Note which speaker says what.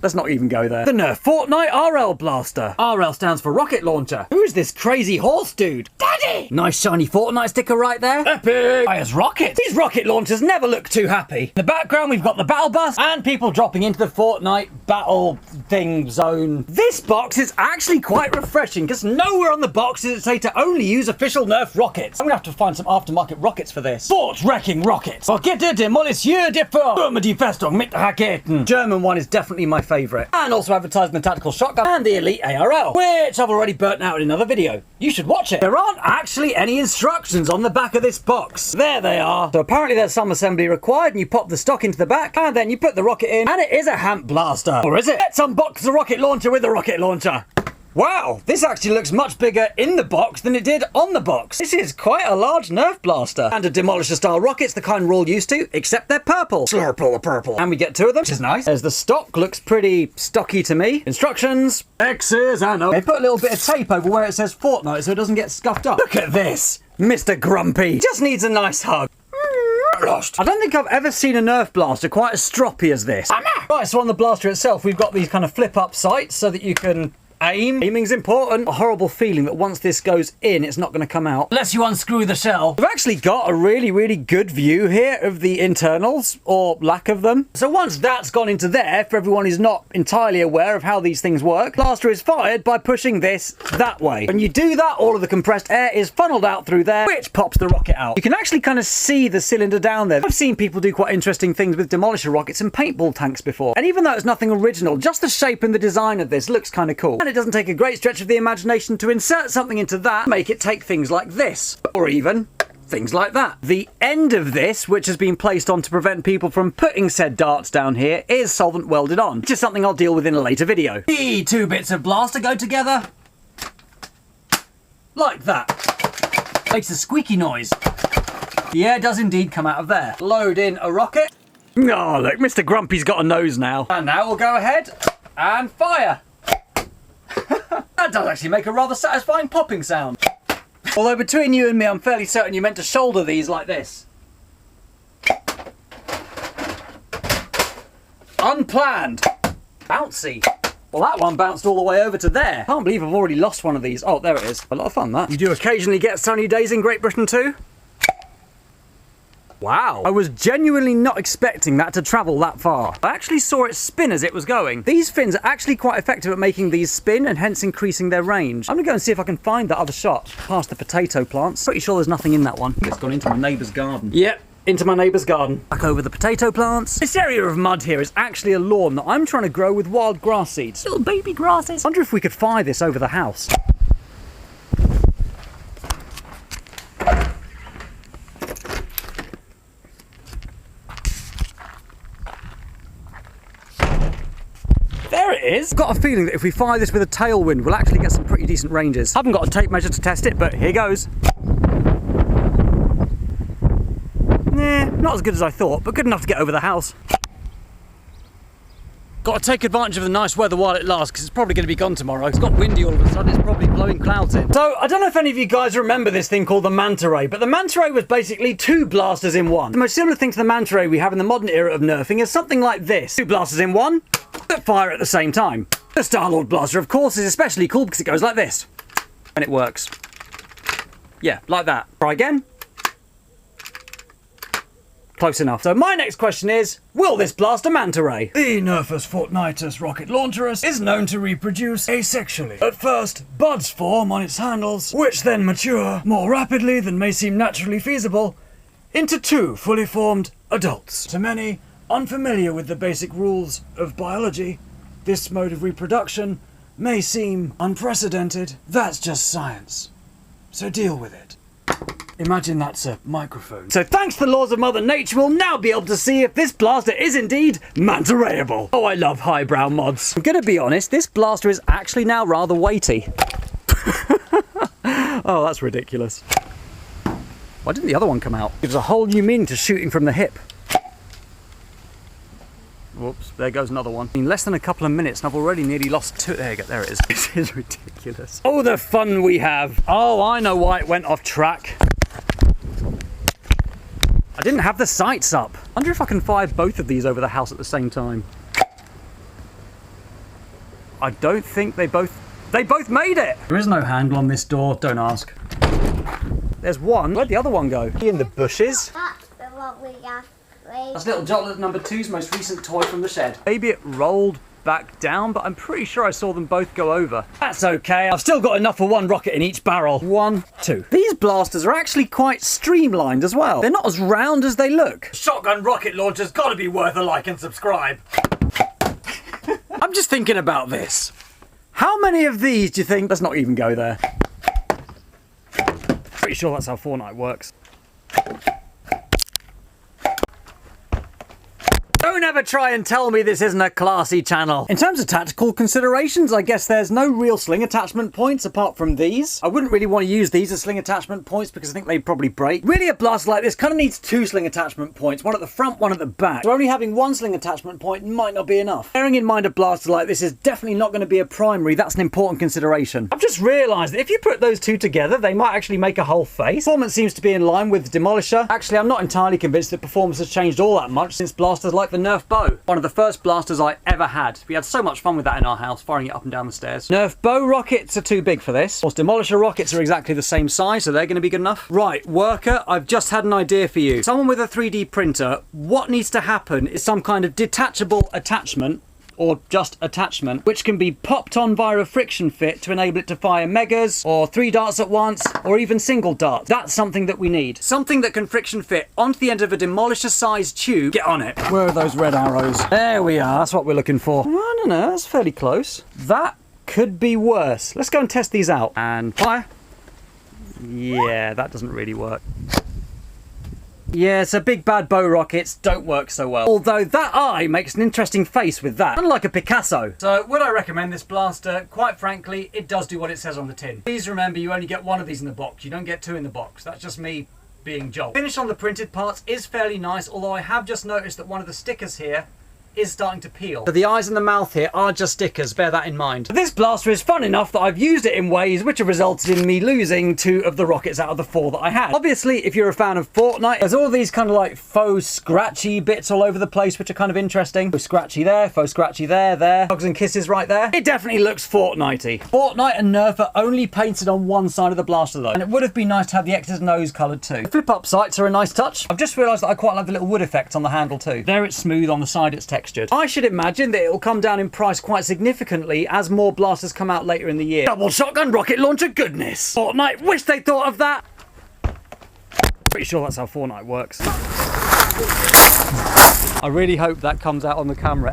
Speaker 1: let's not even go there. The Nerf Fortnite RL Blaster. RL stands for Rocket Launcher. Who's this crazy horse dude? Daddy! Nice shiny Fortnite sticker right there. Epic! Fire's rockets. These rocket launchers never look too happy. In the background, we've got the battle bus and people dropping into the Fortnite battle thing zone. This box is actually quite refreshing because nowhere on the box does it say to only use official Nerf rockets. I'm gonna have to find some aftermarket rockets for this. Sports-wrecking rockets. Rakete demolition de Firma die Festung mit Raketen. German one is definitely my favourite. And also advertising the tactical shotgun and the elite ARL, which I've already burnt out in another video. You should watch it. There aren't actually any instructions on the back of this box. There they are. So apparently there's some assembly required, and you pop the stock into the back and then you put the rocket in, and it is a Hamp blaster. Or is it? Let's unbox the rocket launcher with the rocket launcher. Wow, this actually looks much bigger in the box than it did on the box. This is quite a large Nerf blaster. And a Demolisher style rockets, the kind we're all used to, except they're purple. Slurple purple. And we get two of them, which is nice. There's the stock, looks pretty stocky to me. Instructions, X's and O. They put a little bit of tape over where it says Fortnite so it doesn't get scuffed up. Look at this, Mr. Grumpy. Just needs a nice hug. Lost. I don't think I've ever seen a Nerf blaster quite as stroppy as this. Right, so on the blaster itself, we've got these kind of flip-up sights so that you can aim. Aiming's important. A horrible feeling that once this goes in, it's not going to come out unless you unscrew the shell. We've actually got a really, really good view here of the internals, or lack of them. So once that's gone into there, for everyone who's not entirely aware of how these things work, blaster is fired by pushing this that way. When you do that, all of the compressed air is funneled out through there, which pops the rocket out. You can actually kind of see the cylinder down there. I've seen people do quite interesting things with Demolisher rockets and paintball tanks before. And even though it's nothing original, just the shape and the design of this looks kind of cool. And it doesn't take a great stretch of the imagination to insert something into that, make it take things like this, or even things like that. The end of this, which has been placed on to prevent people from putting said darts down here, is solvent welded on, which is something I'll deal with in a later video. The two bits of blaster go together like that. Makes a squeaky noise. The air does indeed come out of there. Load in a rocket. Oh, look, Mr. Grumpy's got a nose now. And now we'll go ahead and fire. That does actually make a rather satisfying popping sound. Although between you and me, I'm fairly certain you meant to shoulder these like this. Unplanned. Bouncy. Well, that one bounced all the way over to there. Can't believe I've already lost one of these. Oh, there it is. A lot of fun, that. You do occasionally get sunny days in Great Britain too? Wow, I was genuinely not expecting that to travel that far. I actually saw it spin as it was going. These fins are actually quite effective at making these spin and hence increasing their range. I'm gonna go and see if I can find that other shot past the potato plants. Pretty sure there's nothing in that one. It's gone into my neighbour's garden. Yep, into my neighbour's garden. Back over the potato plants. This area of mud here is actually a lawn that I'm trying to grow with wild grass seeds. Little baby grasses. I wonder if we could fire this over the house. There it is. I've got a feeling that if we fire this with a tailwind, we'll actually get some pretty decent ranges. I haven't got a tape measure to test it, but here goes. Nah, not as good as I thought, but good enough to get over the house. Got to take advantage of the nice weather while it lasts, because it's probably going to be gone tomorrow. It's got windy all of a sudden, it's probably blowing clouds in. So, I don't know if any of you guys remember this thing called the Manta Ray, but the Manta Ray was basically two blasters in one. The most similar thing to the Manta Ray we have in the modern era of nerfing is something like this. Two blasters in one, that fire at the same time. The Star-Lord blaster, of course, is especially cool because it goes like this. And it works. Yeah, like that. Try again. Close enough. So my next question is, will this blast a manta ray?
Speaker 2: The Nerfers Fortnitus rocket launcherus is known to reproduce asexually. At first, buds form on its handles, which then mature more rapidly than may seem naturally feasible, into two fully formed adults. To many, unfamiliar with the basic rules of biology, this mode of reproduction may seem unprecedented. That's just science. So deal with it. Imagine that's a microphone.
Speaker 1: So thanks to the laws of Mother Nature, we'll now be able to see if this blaster is indeed manta-rayable. Oh, I love highbrow mods. I'm gonna be honest, this blaster is actually now rather weighty. Oh, that's ridiculous. Why didn't the other one come out? Gives a whole new meaning to shooting from the hip. Whoops, there goes another one. In less than a couple of minutes and I've already nearly lost two. There you go, there it is. This is ridiculous. Oh, the fun we have. Oh, I know why it went off track. I didn't have the sights up. I wonder if I can fire both of these over the house at the same time. I don't think they both made it. There is no handle on this door, don't ask. There's one. Where'd the other one go? In the bushes.
Speaker 3: That's the one we have.
Speaker 1: That's little Jolt number 2's most recent toy from the shed. Maybe it rolled back down, but I'm pretty sure I saw them both go over. That's okay. I've still got enough for one rocket in each barrel. 1, 2. These blasters are actually quite streamlined as well. They're not as round as they look.
Speaker 2: Shotgun rocket launcher's gotta be worth a like and subscribe.
Speaker 1: I'm just thinking about this. How many of these do you think? Let's not even go there. Pretty sure that's how Fortnite works. Don't ever try and tell me this isn't a classy channel. In terms of tactical considerations, I guess there's no real sling attachment points apart from these. I wouldn't really want to use these as sling attachment points because I think they'd probably break. Really, a blaster like this kind of needs 2 sling attachment points, one at the front, one at the back. So only having 1 sling attachment point might not be enough. Bearing in mind a blaster like this is definitely not going to be a primary, that's an important consideration. I've just realised that if you put those 2 together, they might actually make a whole face. Performance seems to be in line with the Demolisher. Actually, I'm not entirely convinced that performance has changed all that much since blasters like the Nerf bow. One of the first blasters I ever had. We had so much fun with that in our house, firing it up and down the stairs. Nerf bow rockets are too big for this. Of course, Demolisher rockets are exactly the same size, so they're going to be good enough. Right, worker, I've just had an idea for you. Someone with a 3D printer, what needs to happen is some kind of detachable attachment, or just attachment, which can be popped on via a friction fit to enable it to fire megas, or 3 darts at once, or even single darts. That's something that we need. Something that can friction fit onto the end of a Demolisher-sized tube. Get on it. Where are those red arrows? There we are. That's what we're looking for. I don't know. That's fairly close. That could be worse. Let's go and test these out. And fire. Yeah, that doesn't really work. Yeah, so big bad bow rockets don't work so well. Although that eye makes an interesting face with that. Unlike a Picasso.
Speaker 2: So, would I recommend this blaster? Quite frankly, it does do what it says on the tin. Please remember, you only get 1 of these in the box. You don't get 2 in the box. That's just me being Jolt. Finish on the printed parts is fairly nice, although I have just noticed that one of the stickers here is starting to peel.
Speaker 1: So the eyes and the mouth here are just stickers, bear that in mind. This blaster is fun enough that I've used it in ways which have resulted in me losing 2 of the rockets out of the 4 that I had. Obviously, if you're a fan of Fortnite, there's all these kind of like faux scratchy bits all over the place which are kind of interesting. Faux scratchy there, faux scratchy there. Hugs and kisses right there. It definitely looks Fortnitey. Fortnite and Nerf are only painted on one side of the blaster though, and it would have been nice to have the X's nose coloured too. The flip up sights are a nice touch. I've just realised that I quite like the little wood effect on the handle too. There it's smooth, on the side it's textured. I should imagine that it will come down in price quite significantly as more blasters come out later in the year. Double shotgun rocket launcher goodness. Fortnite, wish they thought of that. Pretty sure that's how Fortnite works. I really hope that comes out on the camera.